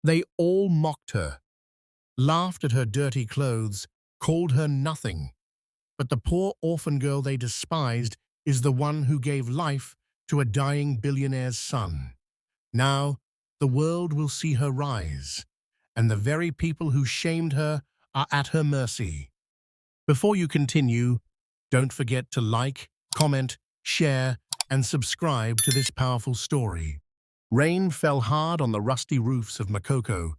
They all mocked her, laughed at her dirty clothes, called her nothing. But the poor orphan girl they despised is the one who gave life to a dying billionaire's son. Now, the world will see her rise, and the very people who shamed her are at her mercy. Before you continue, don't forget to like, comment, share, and subscribe to this powerful story. Rain fell hard on the rusty roofs of Makoko,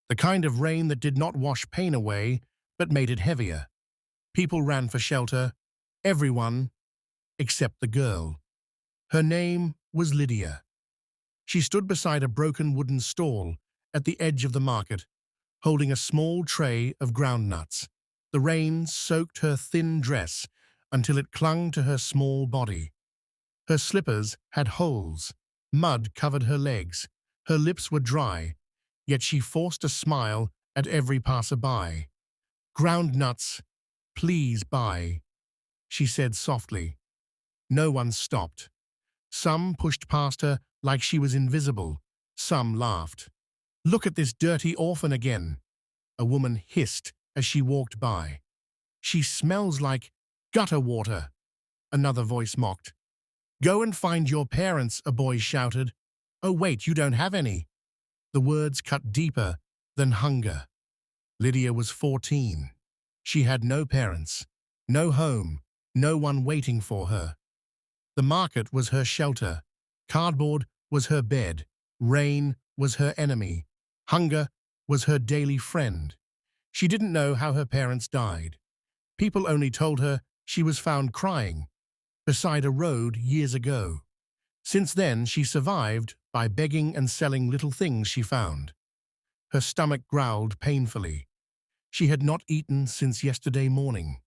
the kind of rain that did not wash pain away, but made it heavier. People ran for shelter, everyone except the girl. Her name was Lydia. She stood beside a broken wooden stall at the edge of the market, holding a small tray of ground nuts. The rain soaked her thin dress until it clung to her small body. Her slippers had holes. Mud covered her legs. Her lips were dry, yet she forced a smile at every passerby. "Ground nuts, please buy," she said softly. No one stopped. Some pushed past her like she was invisible. Some laughed. "Look at this dirty orphan again," a woman hissed as she walked by. "She smells like gutter water," another voice mocked. "Go and find your parents," a boy shouted. "Oh wait, you don't have any." The words cut deeper than hunger. Lydia was 14. She had no parents, no home, no one waiting for her. The market was her shelter. Cardboard was her bed. Rain was her enemy. Hunger was her daily friend. She didn't know how her parents died. People only told her she was found crying beside a road years ago. Since then, she survived by begging and selling little things she found. Her stomach growled painfully. She had not eaten since yesterday morning.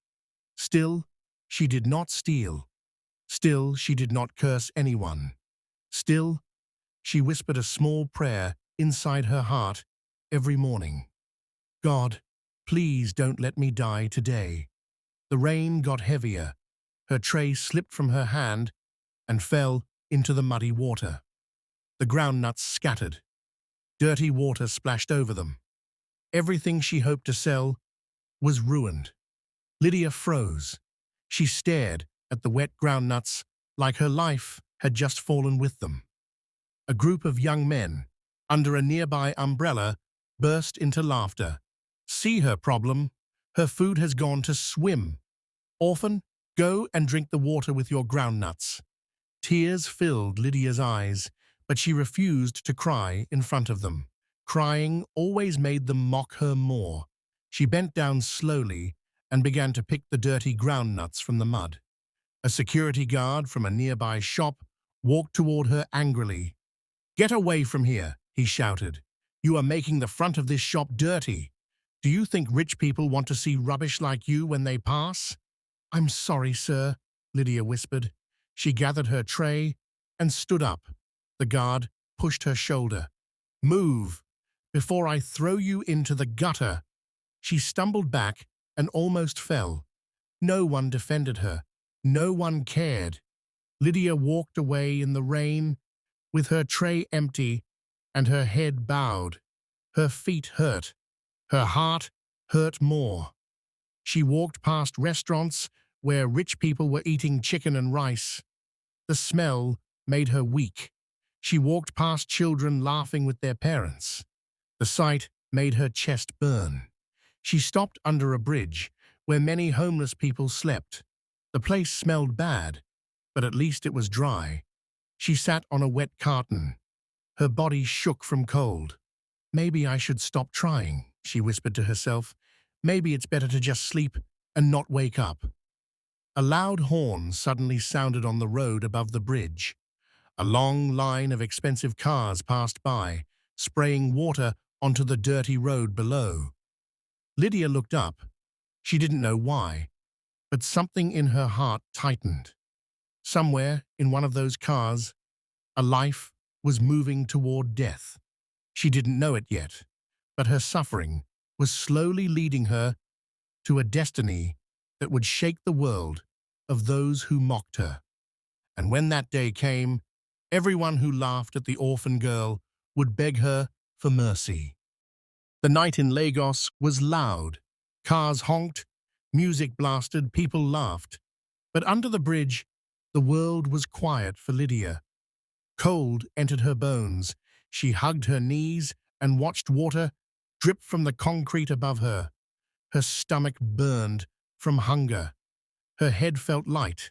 Still, she did not steal. Still, she did not curse anyone. Still, she whispered a small prayer inside her heart every morning. "God, please don't let me die today." The rain got heavier. Her tray slipped from her hand and fell into the muddy water. The ground nuts scattered. Dirty water splashed over them. Everything she hoped to sell was ruined. Lydia froze. She stared at the wet ground nuts like her life had just fallen with them. A group of young men, under a nearby umbrella, burst into laughter. "See her problem? Her food has gone to swim. Orphan, go and drink the water with your ground nuts." Tears filled Lydia's eyes, but she refused to cry in front of them. Crying always made them mock her more. She bent down slowly and began to pick the dirty ground nuts from the mud. A security guard from a nearby shop walked toward her angrily. "Get away from here," he shouted. "You are making the front of this shop dirty. Do you think rich people want to see rubbish like you when they pass?" "I'm sorry, sir," Lydia whispered. She gathered her tray and stood up. The guard pushed her shoulder. "Move, before I throw you into the gutter." She stumbled back and almost fell. No one defended her. No one cared. Lydia walked away in the rain, with her tray empty and her head bowed. Her feet hurt. Her heart hurt more. She walked past restaurants where rich people were eating chicken and rice. The smell made her weak. She walked past children laughing with their parents. The sight made her chest burn. She stopped under a bridge where many homeless people slept. The place smelled bad, but at least it was dry. She sat on a wet carton. Her body shook from cold. "Maybe I should stop trying," she whispered to herself. "Maybe it's better to just sleep and not wake up." A loud horn suddenly sounded on the road above the bridge. A long line of expensive cars passed by, spraying water onto the dirty road below. Lydia looked up. She didn't know why, but something in her heart tightened. Somewhere in one of those cars, a life was moving toward death. She didn't know it yet, but her suffering was slowly leading her to a destiny that would shake the world of those who mocked her. And when that day came, everyone who laughed at the orphan girl would beg her for mercy. The night in Lagos was loud. Cars honked, music blasted, people laughed. But under the bridge, the world was quiet for Lydia. Cold entered her bones. She hugged her knees and watched water drip from the concrete above her. Her stomach burned from hunger. Her head felt light.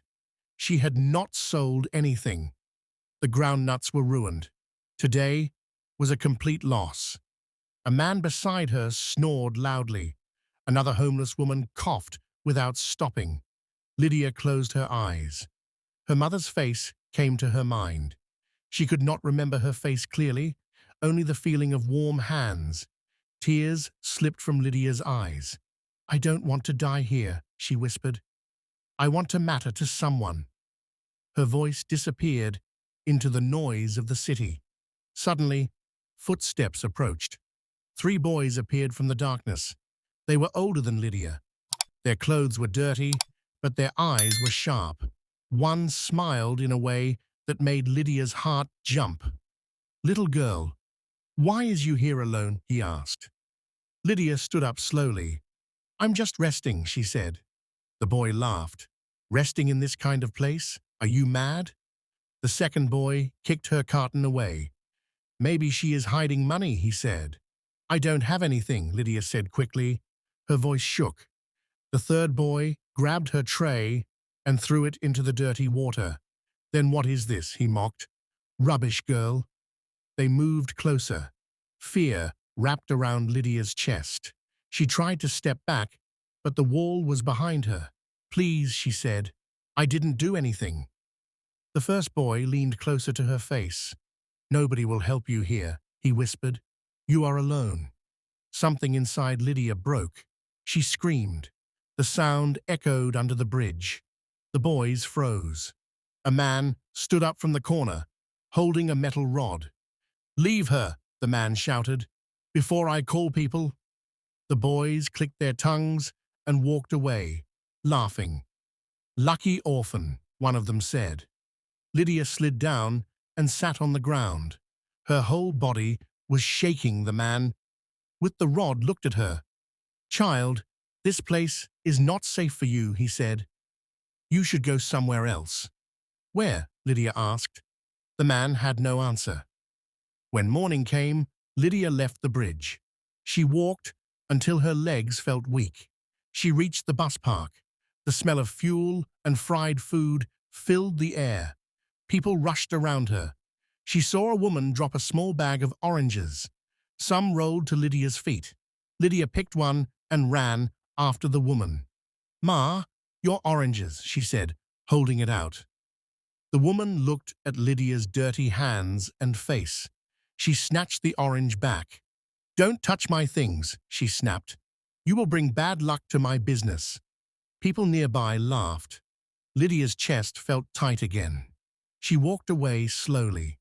She had not sold anything. The groundnuts were ruined. Today was a complete loss. A man beside her snored loudly. Another homeless woman coughed without stopping. Lydia closed her eyes. Her mother's face came to her mind. She could not remember her face clearly, only the feeling of warm hands. Tears slipped from Lydia's eyes. "I don't want to die here," she whispered. "I want to matter to someone." Her voice disappeared into the noise of the city. Suddenly, footsteps approached. 3 boys appeared from the darkness. They were older than Lydia. Their clothes were dirty, but their eyes were sharp. One smiled in a way that made Lydia's heart jump. "Little girl, why is you here alone?" he asked. Lydia stood up slowly. "I'm just resting," she said. The boy laughed. "Resting in this kind of place? Are you mad?" The second boy kicked her carton away. "Maybe she is hiding money," he said. "I don't have anything," Lydia said quickly. Her voice shook. The third boy grabbed her tray and threw it into the dirty water. "Then what is this?" he mocked. "Rubbish, girl." They moved closer. Fear wrapped around Lydia's chest. She tried to step back, but the wall was behind her. "Please," she said. "I didn't do anything." The first boy leaned closer to her face. "Nobody will help you here," he whispered. "You are alone." Something inside Lydia broke. She screamed. The sound echoed under the bridge. The boys froze. A man stood up from the corner, holding a metal rod. "Leave her," the man shouted, "before I call people." The boys clicked their tongues and walked away, laughing. "Lucky orphan," one of them said. Lydia slid down and sat on the ground. Her whole body was shaking. The man with the rod looked at her. "Child, this place is not safe for you," he said. "You should go somewhere else." "Where?" Lydia asked. The man had no answer. When morning came, Lydia left the bridge. She walked until her legs felt weak. She reached the bus park. The smell of fuel and fried food filled the air. People rushed around her. She saw a woman drop a small bag of oranges. Some rolled to Lydia's feet. Lydia picked one and ran after the woman. "Ma, your oranges," she said, holding it out. The woman looked at Lydia's dirty hands and face. She snatched the orange back. "Don't touch my things," she snapped. "You will bring bad luck to my business." People nearby laughed. Lydia's chest felt tight again. She walked away slowly.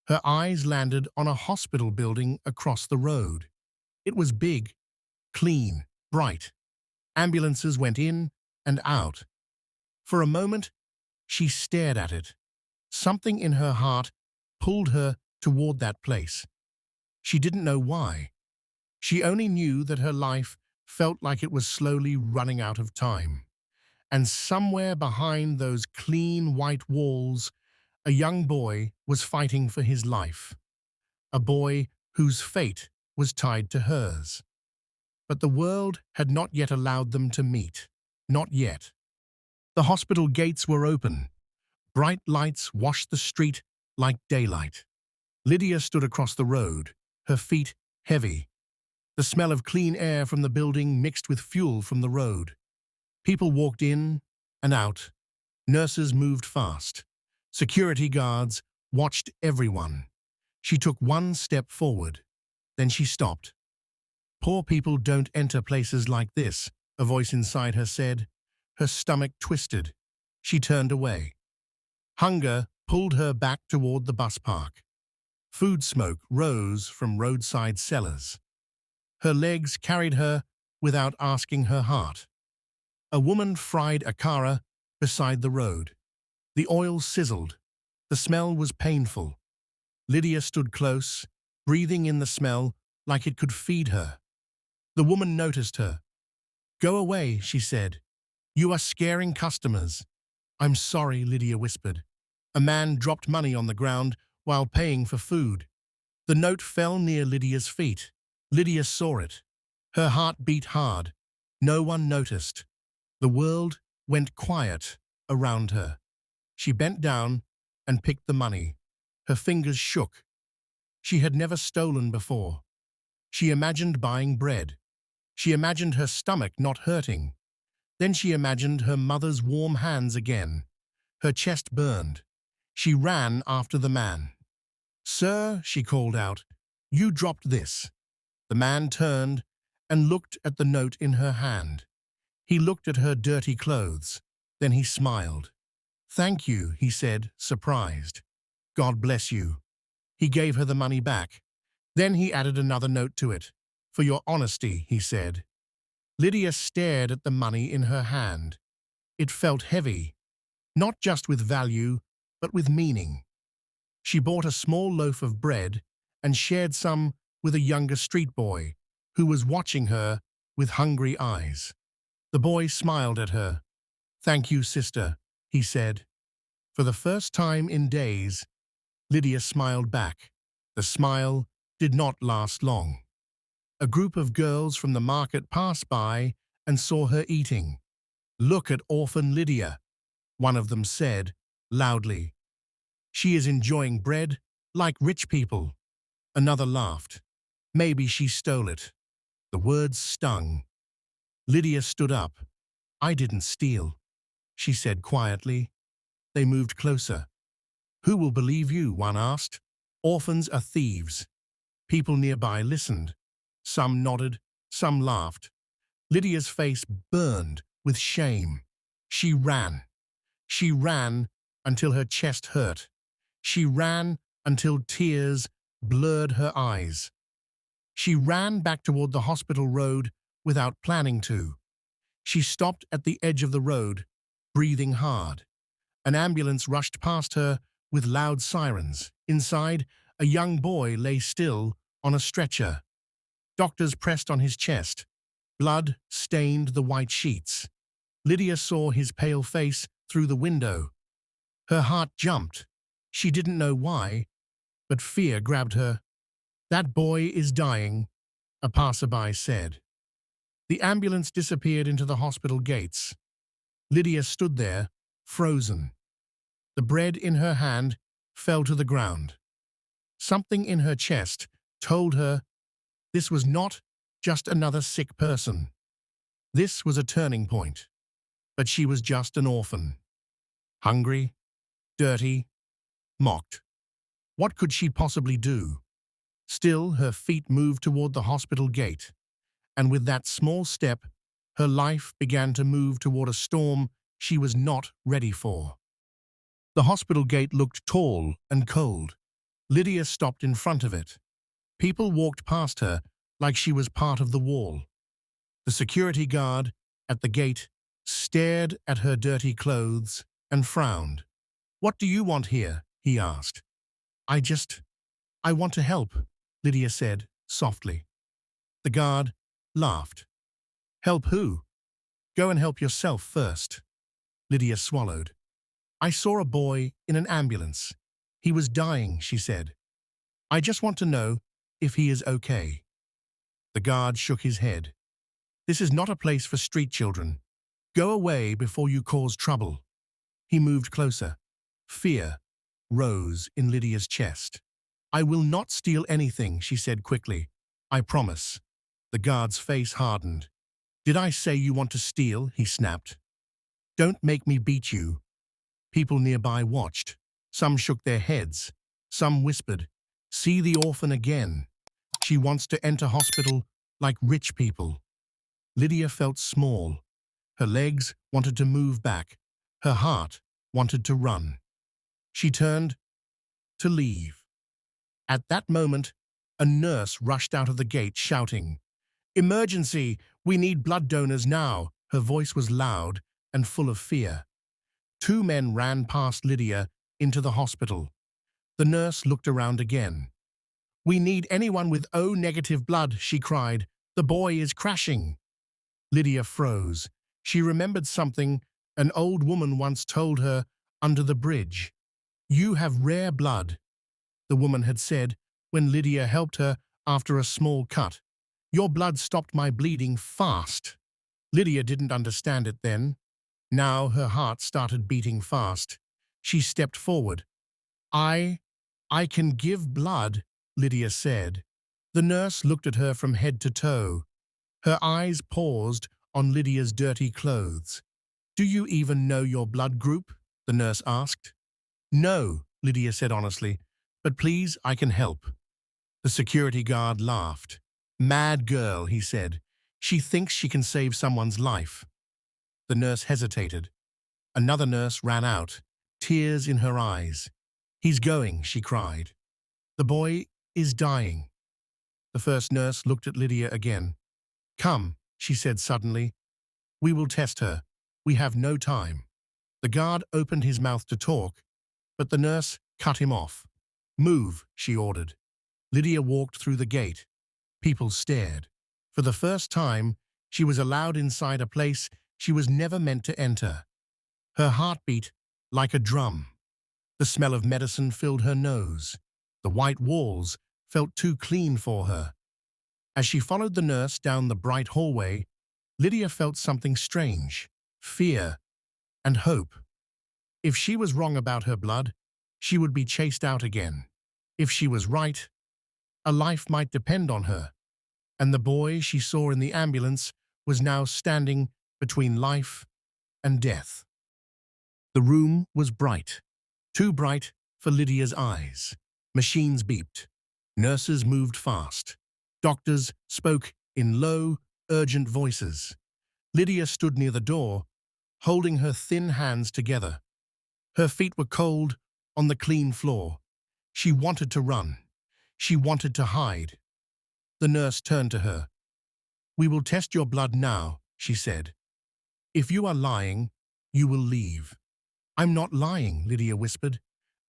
Her eyes landed on a hospital building across the road. It was big, clean, bright. Ambulances went in and out. For a moment, she stared at it. Something in her heart pulled her toward that place. She didn't know why. She only knew that her life felt like it was slowly running out of time. And somewhere behind those clean white walls, a young boy was fighting for his life. A boy whose fate was tied to hers. But the world had not yet allowed them to meet. Not yet. The hospital gates were open. Bright lights washed the street like daylight. Lydia stood across the road, her feet heavy. The smell of clean air from the building mixed with fuel from the road. People walked in and out. Nurses moved fast. Security guards watched everyone. She took one step forward. Then she stopped. "Poor people don't enter places like this," a voice inside her said. Her stomach twisted. She turned away. Hunger pulled her back toward the bus park. Food smoke rose from roadside cellars. Her legs carried her without asking her heart. A woman fried akara beside the road. The oil sizzled. The smell was painful. Lydia stood close, breathing in the smell like it could feed her. The woman noticed her. "Go away," she said. "You are scaring customers." "I'm sorry," Lydia whispered. A man dropped money on the ground while paying for food. The note fell near Lydia's feet. Lydia saw it. Her heart beat hard. No one noticed. The world went quiet around her. She bent down and picked the money. Her fingers shook. She had never stolen before. She imagined buying bread. She imagined her stomach not hurting. Then she imagined her mother's warm hands again. Her chest burned. She ran after the man. "Sir," she called out, "you dropped this." The man turned and looked at the note in her hand. He looked at her dirty clothes. Then he smiled. "Thank you," he said, surprised. "God bless you." He gave her the money back. Then he added another note to it. "For your honesty," he said. Lydia stared at the money in her hand. It felt heavy, not just with value, but with meaning. She bought a small loaf of bread and shared some with a younger street boy who was watching her with hungry eyes. The boy smiled at her. "Thank you, sister," he said. For the first time in days, Lydia smiled back. The smile did not last long. A group of girls from the market passed by and saw her eating. "Look at Orphan Lydia," one of them said, loudly. "She is enjoying bread like rich people." Another laughed. "Maybe she stole it." The words stung. Lydia stood up. "I didn't steal," she said quietly. They moved closer. "Who will believe you?" one asked. "Orphans are thieves." People nearby listened. Some nodded, some laughed. Lydia's face burned with shame. She ran. She ran until her chest hurt. She ran until tears blurred her eyes. She ran back toward the hospital road without planning to. She stopped at the edge of the road, breathing hard. An ambulance rushed past her with loud sirens. Inside, a young boy lay still on a stretcher. Doctors pressed on his chest. Blood stained the white sheets. Lydia saw his pale face through the window. Her heart jumped. She didn't know why, but fear grabbed her. "That boy is dying," a passerby said. The ambulance disappeared into the hospital gates. Lydia stood there, frozen. The bread in her hand fell to the ground. Something in her chest told her this was not just another sick person. This was a turning point. But she was just an orphan. Hungry, dirty, mocked. What could she possibly do? Still, her feet moved toward the hospital gate, and with that small step, her life began to move toward a storm she was not ready for. The hospital gate looked tall and cold. Lydia stopped in front of it. People walked past her like she was part of the wall. The security guard at the gate stared at her dirty clothes and frowned. "What do you want here?" he asked. I want to help," Lydia said softly. The guard laughed. "Help who? Go and help yourself first." Lydia swallowed. "I saw a boy in an ambulance. He was dying," she said. "I just want to know if he is okay." The guard shook his head. "This is not a place for street children. Go away before you cause trouble." He moved closer. Fear rose in Lydia's chest. "I will not steal anything," she said quickly. "I promise." The guard's face hardened. "Did I say you want to steal?" he snapped. "Don't make me beat you." People nearby watched. Some shook their heads. Some whispered, "See the orphan again. She wants to enter hospital like rich people." Lydia felt small. Her legs wanted to move back. Her heart wanted to run. She turned to leave. At that moment, a nurse rushed out of the gate shouting, "Emergency! We need blood donors now!" Her voice was loud and full of fear. Two men ran past Lydia into the hospital. The nurse looked around again. We need anyone with O-negative blood, she cried. The boy is crashing. Lydia froze. She remembered something an old woman once told her under the bridge. You have rare blood, the woman had said when Lydia helped her after a small cut. Your blood stopped my bleeding fast. Lydia didn't understand it then. Now her heart started beating fast. She stepped forward. I can give blood, Lydia said. The nurse looked at her from head to toe. Her eyes paused on Lydia's dirty clothes. Do you even know your blood group? The nurse asked. No, Lydia said honestly, but please, I can help. The security guard laughed. Mad girl, he said. She thinks she can save someone's life. The nurse hesitated. Another nurse ran out, tears in her eyes. He's going, she cried. The boy is dying. The first nurse looked at Lydia again. Come, she said suddenly. We will test her. We have no time. The guard opened his mouth to talk, but the nurse cut him off. Move, she ordered. Lydia walked through the gate. People stared. For the first time, she was allowed inside a place she was never meant to enter. Her heart beat like a drum. The smell of medicine filled her nose. The white walls felt too clean for her. As she followed the nurse down the bright hallway, Lydia felt something strange, fear and hope. If she was wrong about her blood, she would be chased out again. If she was right, a life might depend on her. And the boy she saw in the ambulance was now standing between life and death. The room was bright, too bright for Lydia's eyes. Machines beeped. Nurses moved fast. Doctors spoke in low, urgent voices. Lydia stood near the door, holding her thin hands together. Her feet were cold on the clean floor. She wanted to run. She wanted to hide. The nurse turned to her. We will test your blood now, she said. If you are lying, you will leave. I'm not lying, Lydia whispered.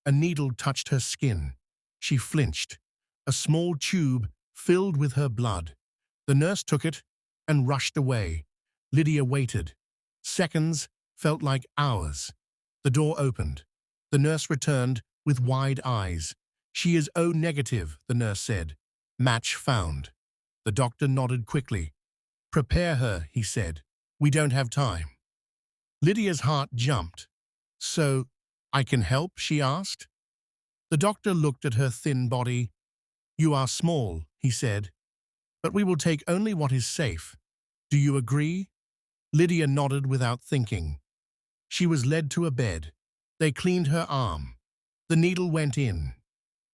A needle touched her skin. She flinched. A small tube filled with her blood. The nurse took it and rushed away. Lydia waited. Seconds felt like hours. The door opened. The nurse returned with wide eyes. She is O-negative, the nurse said. Match found. The doctor nodded quickly. Prepare her, he said. We don't have time. Lydia's heart jumped. So, I can help, she asked. The doctor looked at her thin body. You are small, he said, but we will take only what is safe. Do you agree? Lydia nodded without thinking. She was led to a bed. They cleaned her arm. The needle went in.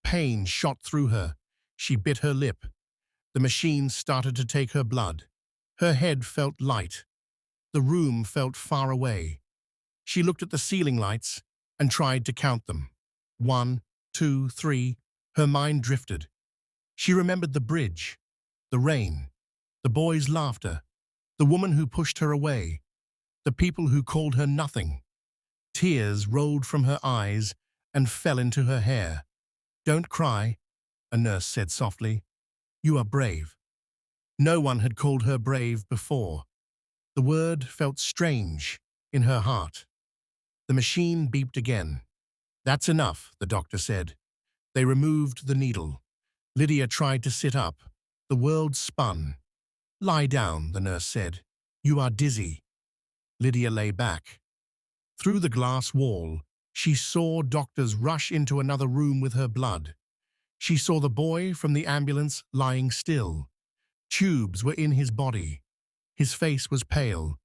Pain shot through her. She bit her lip. The machine started to take her blood. Her head felt light. The room felt far away. She looked at the ceiling lights and tried to count them. 1, 2, 3. Her mind drifted. She remembered the bridge, the rain, the boy's laughter, the woman who pushed her away, the people who called her nothing. Tears rolled from her eyes and fell into her hair. Don't cry, a nurse said softly. You are brave. No one had called her brave before. The word felt strange in her heart. The machine beeped again. That's enough, the doctor said. They removed the needle. Lydia tried to sit up. The world spun. Lie down, the nurse said. You are dizzy. Lydia lay back. Through the glass wall, she saw doctors rush into another room with her blood. She saw the boy from the ambulance lying still. Tubes were in his body. His face was pale.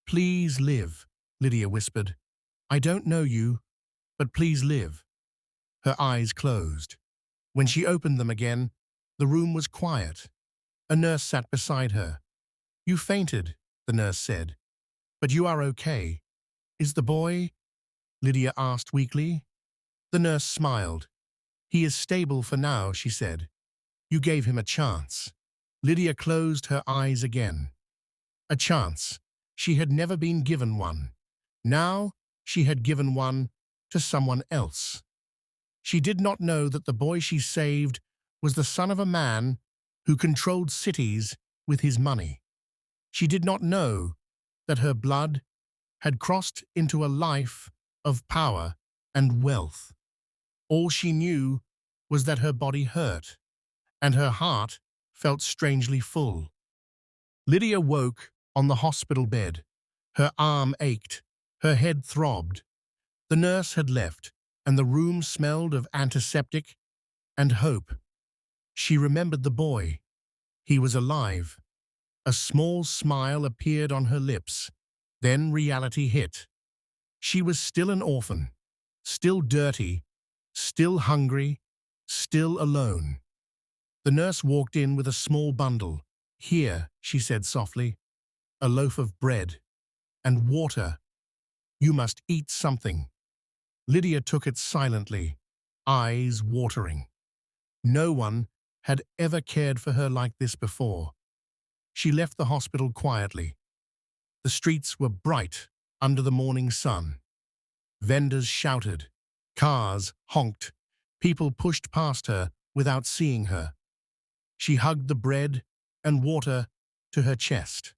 Please live, Lydia whispered. I don't know you, but please live. Her eyes closed. When she opened them again, the room was quiet. A nurse sat beside her. You fainted, the nurse said. But you are okay. Is the boy? Lydia asked weakly. The nurse smiled. He is stable for now, she said. You gave him a chance. Lydia closed her eyes again. A chance. She had never been given one. Now she had given one to someone else. She did not know that the boy she saved was the son of a man who controlled cities with his money. She did not know that her blood had crossed into a life of power and wealth. All she knew was that her body hurt, and her heart felt strangely full. Lydia woke on the hospital bed. Her arm ached, her head throbbed. The nurse had left, and the room smelled of antiseptic and hope. She remembered the boy. He was alive. A small smile appeared on her lips. Then reality hit. She was still an orphan, still dirty, still hungry, still alone. The nurse walked in with a small bundle. "Here," she said softly, "a loaf of bread and water. You must eat something." Lydia took it silently, eyes watering. No one had ever cared for her like this before. She left the hospital quietly. The streets were bright under the morning sun. Vendors shouted. Cars honked. People pushed past her without seeing her. She hugged the bread and water to her chest.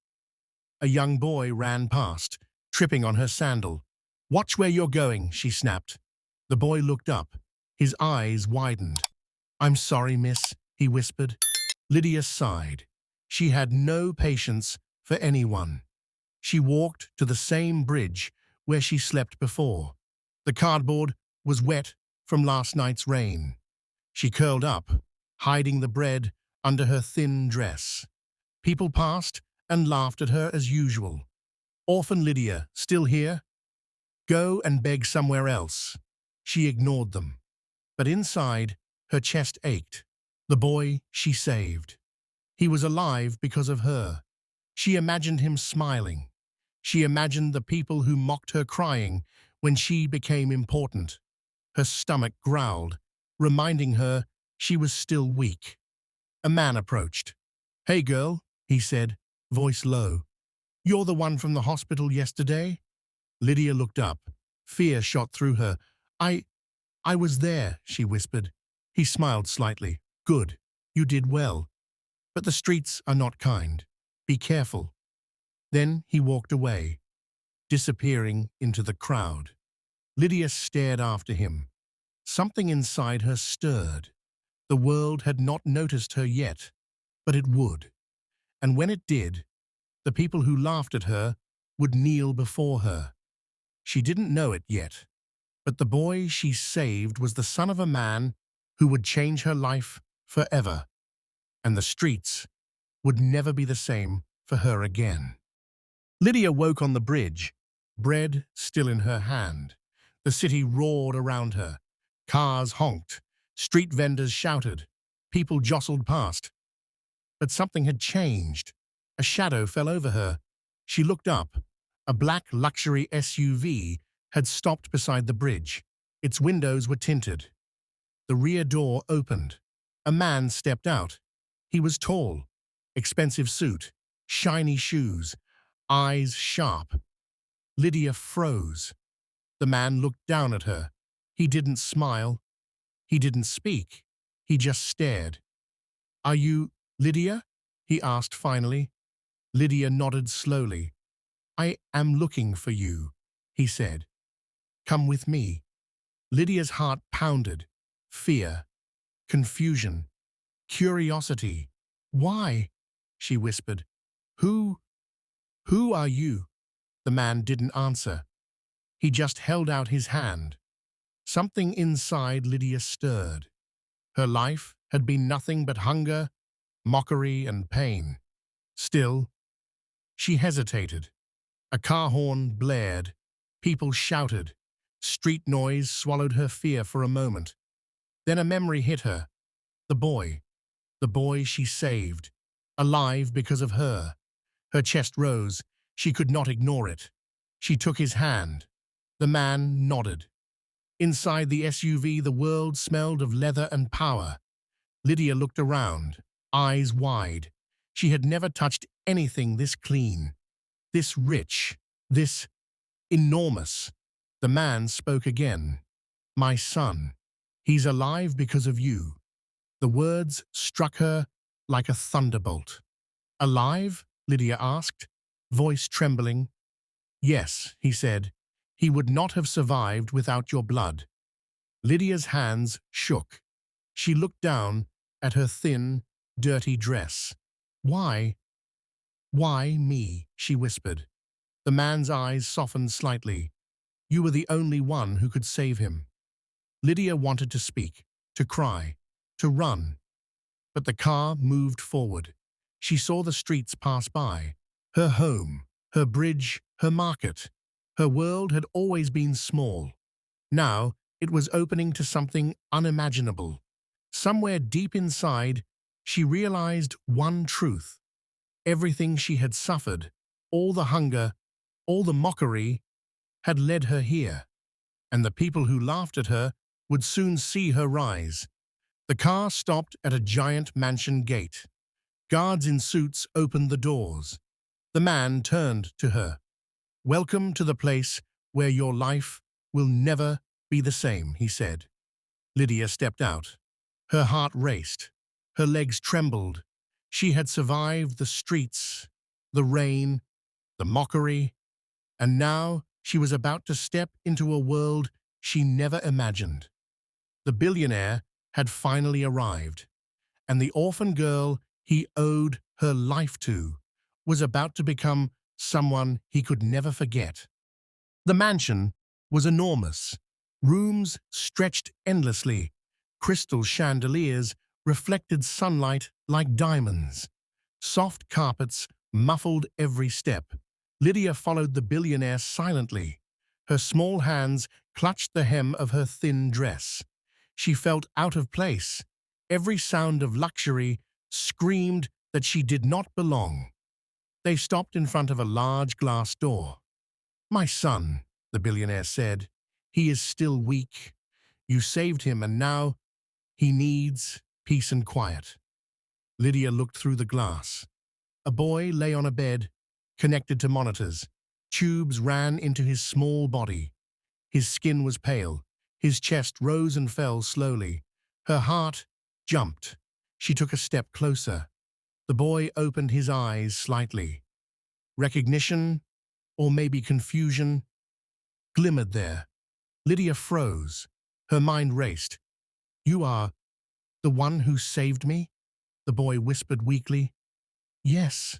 A young boy ran past, tripping on her sandal. "Watch where you're going," she snapped. The boy looked up. His eyes widened. "I'm sorry, miss," he whispered. Lydia sighed. She had no patience for anyone. She walked to the same bridge where she slept before. The cardboard was wet from last night's rain. She curled up, hiding the bread under her thin dress. People passed and laughed at her as usual. "Orphan Lydia, still here? Go and beg somewhere else." She ignored them. But inside, her chest ached. The boy she saved. He was alive because of her. She imagined him smiling. She imagined the people who mocked her crying when she became important. Her stomach growled, reminding her she was still weak. A man approached. "Hey girl," he said, voice low. "You're the one from the hospital yesterday?" Lydia looked up. Fear shot through her. I was there," she whispered. He smiled slightly. "Good. You did well. But the streets are not kind. Be careful." Then he walked away, disappearing into the crowd. Lydia stared after him. Something inside her stirred. The world had not noticed her yet, but it would. And when it did, the people who laughed at her would kneel before her. She didn't know it yet, but the boy she saved was the son of a man who would change her life forever, and the streets would never be the same for her again. Lydia woke on the bridge, bread still in her hand. The city roared around her. Cars honked. Street vendors shouted. People jostled past. But something had changed. A shadow fell over her. She looked up. A black luxury SUV had stopped beside the bridge. Its windows were tinted. The rear door opened. A man stepped out. He was tall, expensive suit, shiny shoes, eyes sharp. Lydia froze. The man looked down at her. He didn't smile. He didn't speak. He just stared. "Are you Lydia?" he asked finally. Lydia nodded slowly. "I am looking for you," he said. "Come with me." Lydia's heart pounded. Fear, confusion, curiosity. "Why?" she whispered. Who are you?" The man didn't answer. He just held out his hand. Something inside Lydia stirred. Her life had been nothing but hunger, mockery, and pain. Still, she hesitated. A car horn blared. People shouted. Street noise swallowed her fear for a moment. Then a memory hit her. The boy she saved, alive because of her. Her chest rose. She could not ignore it. She took his hand. The man nodded. Inside the SUV, the world smelled of leather and power. Lydia looked around, eyes wide. She had never touched anything this clean, this rich, this enormous. The man spoke again. "My son, he's alive because of you." The words struck her like a thunderbolt. "Alive?" Lydia asked, voice trembling. "Yes," he said. "He would not have survived without your blood." Lydia's hands shook. She looked down at her thin, dirty dress. "Why? Why me?" she whispered. The man's eyes softened slightly. "You were the only one who could save him." Lydia wanted to speak, to cry, to run. But the car moved forward. She saw the streets pass by. Her home, her bridge, her market. Her world had always been small. Now it was opening to something unimaginable. Somewhere deep inside, she realized one truth. Everything she had suffered, all the hunger, all the mockery, had led her here. And the people who laughed at her would soon see her rise. The car stopped at a giant mansion gate. Guards in suits opened the doors. The man turned to her. "Welcome to the place where your life will never be the same," he said. Lydia stepped out. Her heart raced. Her legs trembled. She had survived the streets, the rain, the mockery, and now she was about to step into a world she never imagined. The billionaire had finally arrived, and the orphan girl he owed her life to was about to become someone he could never forget. The mansion was enormous. Rooms stretched endlessly. Crystal chandeliers reflected sunlight like diamonds. Soft carpets muffled every step. Lydia followed the billionaire silently. Her small hands clutched the hem of her thin dress. She felt out of place. Every sound of luxury screamed that she did not belong. They stopped in front of a large glass door. "My son," the billionaire said, "he is still weak. You saved him and now he needs peace and quiet." Lydia looked through the glass. A boy lay on a bed, connected to monitors. Tubes ran into his small body. His skin was pale. His chest rose and fell slowly. Her heart jumped. She took a step closer. The boy opened his eyes slightly. Recognition, or maybe confusion, glimmered there. Lydia froze. Her mind raced. "You are the one who saved me?" the boy whispered weakly. "Yes,"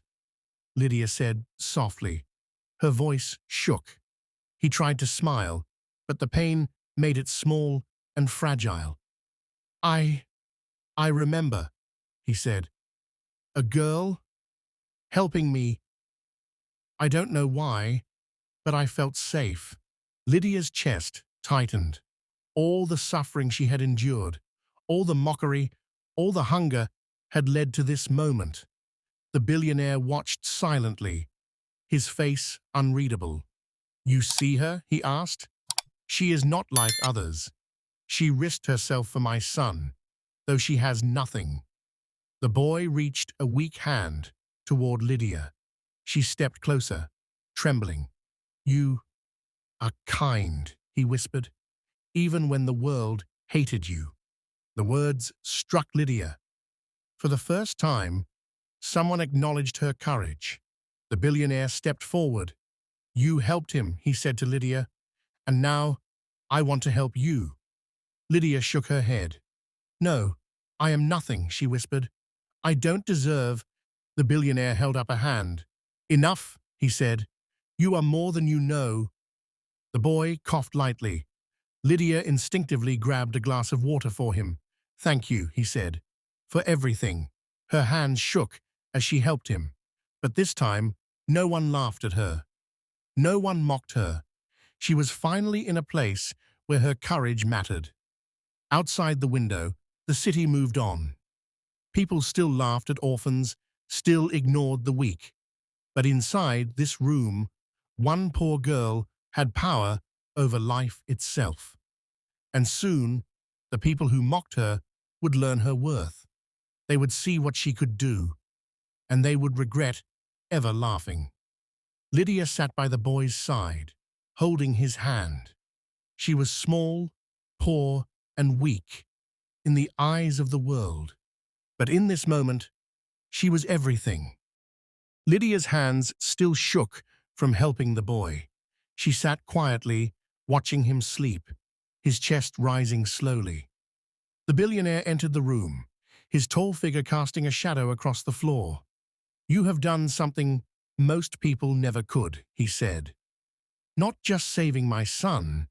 Lydia said softly. Her voice shook. He tried to smile, but the pain made it small and fragile. I remember," he said. "A girl helping me. I don't know why, but I felt safe." Lydia's chest tightened. All the suffering she had endured, all the mockery, all the hunger had led to this moment. The billionaire watched silently, his face unreadable. "You see her?" he asked. "She is not like others. She risked herself for my son, though she has nothing." The boy reached a weak hand toward Lydia. She stepped closer, trembling. "You are kind," he whispered, "even when the world hated you." The words struck Lydia. For the first time, someone acknowledged her courage. The billionaire stepped forward. "You helped him," he said to Lydia, "and now I want to help you." Lydia shook her head. "No, I am nothing," she whispered. "I don't deserve." The billionaire held up a hand. "Enough," he said. "You are more than you know." The boy coughed lightly. Lydia instinctively grabbed a glass of water for him. "Thank you," he said, "for everything." Her hands shook as she helped him. But this time, no one laughed at her. No one mocked her. She was finally in a place where her courage mattered. Outside the window, the city moved on. People still laughed at orphans, still ignored the weak. But inside this room, one poor girl had power over life itself. And soon, the people who mocked her would learn her worth. They would see what she could do, and they would regret ever laughing. Lydia sat by the boy's side, holding his hand. She was small, poor, and weak, in the eyes of the world. But in this moment, she was everything. Lydia's hands still shook from helping the boy. She sat quietly, watching him sleep, his chest rising slowly. The billionaire entered the room, his tall figure casting a shadow across the floor. "You have done something most people never could," he said. "Not just saving my son,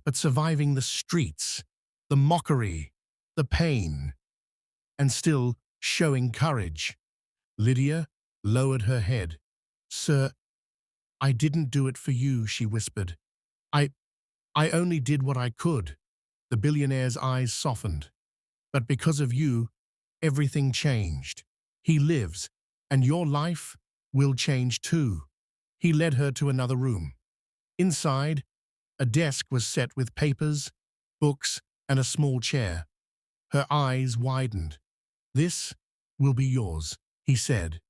but surviving the streets, the mockery, the pain, and still showing courage." Lydia lowered her head. "Sir, I didn't do it for you," she whispered. I, I only did what I could." The billionaire's eyes softened. "But because of you, everything changed. He lives, and your life will change too." He led her to another room. Inside, a desk was set with papers, books, and a small chair. Her eyes widened. "This will be yours," he said.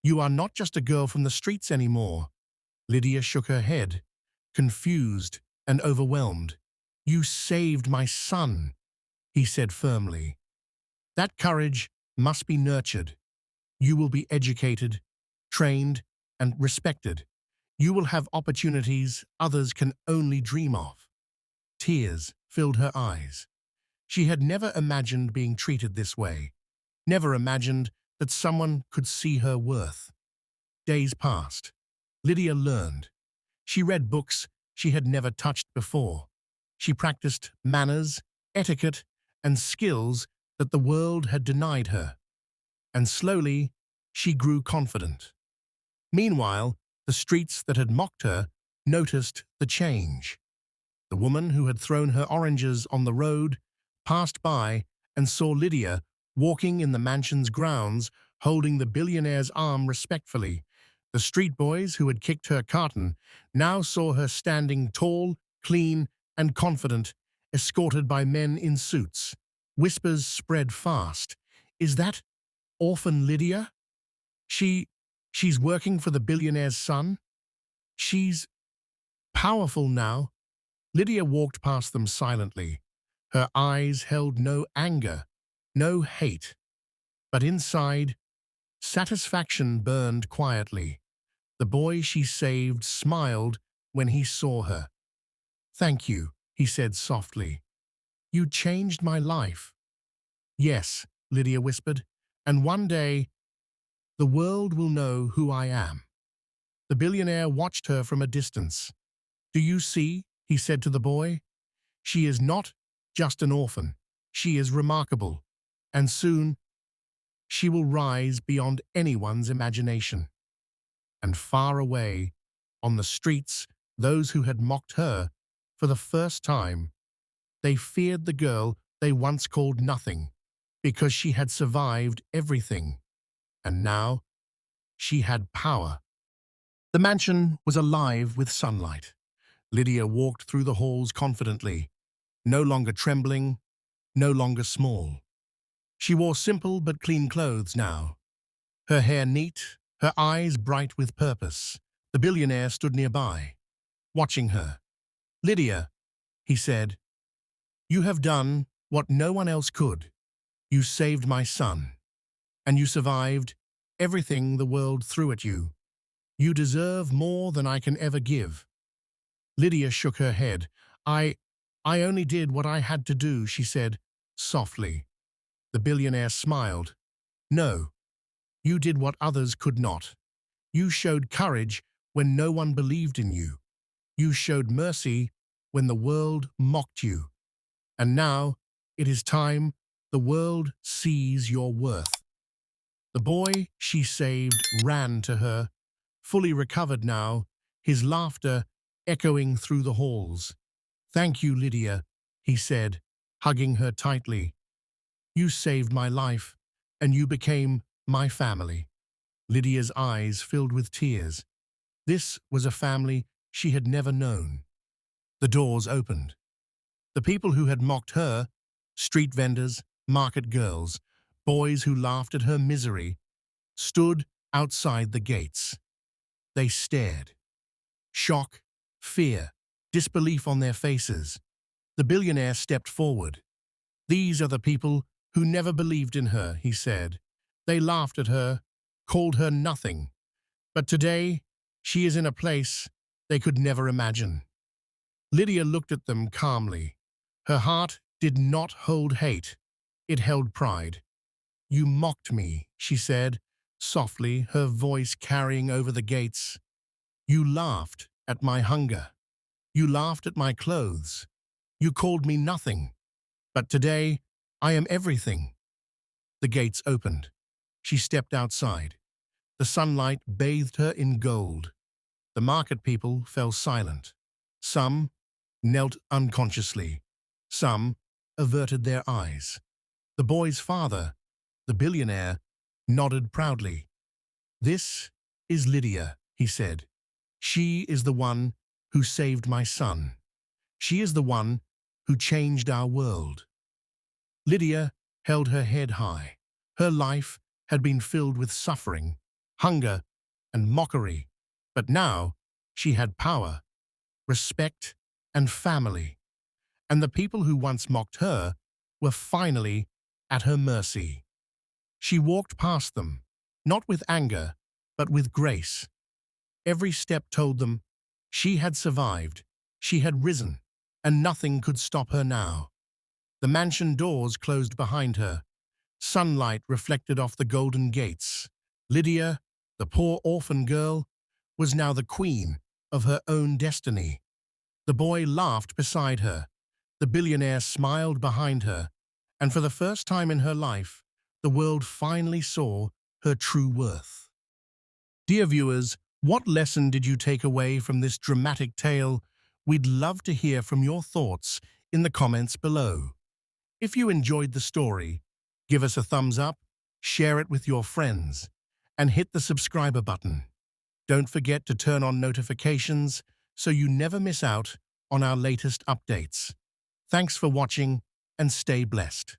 "You are not just a girl from the streets anymore." Lydia shook her head, confused and overwhelmed. "You saved my son," he said firmly. "That courage must be nurtured. You will be educated, trained, and respected. You will have opportunities others can only dream of." Tears filled her eyes. She had never imagined being treated this way, never imagined that someone could see her worth. Days passed. Lydia learned. She read books she had never touched before. She practiced manners, etiquette, and skills that the world had denied her. And slowly, she grew confident. Meanwhile, the streets that had mocked her noticed the change. The woman who had thrown her oranges on the road passed by and saw Lydia walking in the mansion's grounds, holding the billionaire's arm respectfully. The street boys who had kicked her carton now saw her standing tall, clean, and confident, escorted by men in suits. Whispers spread fast. "Is that Orphan Lydia? She's working for the billionaire's son? She's powerful now." Lydia walked past them silently. Her eyes held no anger, no hate. But inside, satisfaction burned quietly. The boy she saved smiled when he saw her. "Thank you," he said softly. "You changed my life." "Yes," Lydia whispered, "and one day the world will know who I am." The billionaire watched her from a distance. "Do you see?" he said to the boy. "She is not just an orphan. She is remarkable. And soon, she will rise beyond anyone's imagination." And far away, on the streets, those who had mocked her, for the first time, they feared the girl they once called nothing, because she had survived everything. And now, she had power. The mansion was alive with sunlight. Lydia walked through the halls confidently, no longer trembling, no longer small. She wore simple but clean clothes now, her hair neat, her eyes bright with purpose. The billionaire stood nearby, watching her. "Lydia," he said, "you have done what no one else could. You saved my son, and you survived everything the world threw at you. You deserve more than I can ever give." Lydia shook her head. I only did what I had to do," she said softly. The billionaire smiled. "No, you did what others could not. You showed courage when no one believed in you. You showed mercy when the world mocked you. And now it is time the world sees your worth." The boy she saved ran to her, fully recovered now, his laughter echoing through the halls. "Thank you, Lydia," he said, hugging her tightly. "You saved my life, and you became my family." Lydia's eyes filled with tears. This was a family she had never known. The doors opened. The people who had mocked her, street vendors, market girls, boys who laughed at her misery, stood outside the gates. They stared. Shock, fear, disbelief on their faces. The billionaire stepped forward. These are the people who never believed in her, he said. They laughed at her, called her nothing. But today, she is in a place they could never imagine. Lydia looked at them calmly. Her heart did not hold hate. It held pride. You mocked me, she said, softly, her voice carrying over the gates. You laughed at my hunger. You laughed at my clothes. You called me nothing. But today, I am everything. The gates opened. She stepped outside. The sunlight bathed her in gold. The market people fell silent. Some knelt unconsciously. Some averted their eyes. The boy's father, the billionaire, nodded proudly. This is Lydia, he said. She is the one who saved my son. She is the one who changed our world. Lydia held her head high. Her life had been filled with suffering, hunger, and mockery. But now she had power, respect, and family. And the people who once mocked her were finally at her mercy. She walked past them, not with anger, but with grace. Every step told them she had survived, she had risen, and nothing could stop her now. The mansion doors closed behind her. Sunlight reflected off the golden gates. Lydia, the poor orphan girl, was now the queen of her own destiny. The boy laughed beside her. The billionaire smiled behind her. And for the first time in her life, the world finally saw her true worth. Dear viewers, what lesson did you take away from this dramatic tale? We'd love to hear from your thoughts in the comments below. If you enjoyed the story, give us a thumbs up, share it with your friends, and hit the subscribe button. Don't forget to turn on notifications so you never miss out on our latest updates. Thanks for watching and stay blessed.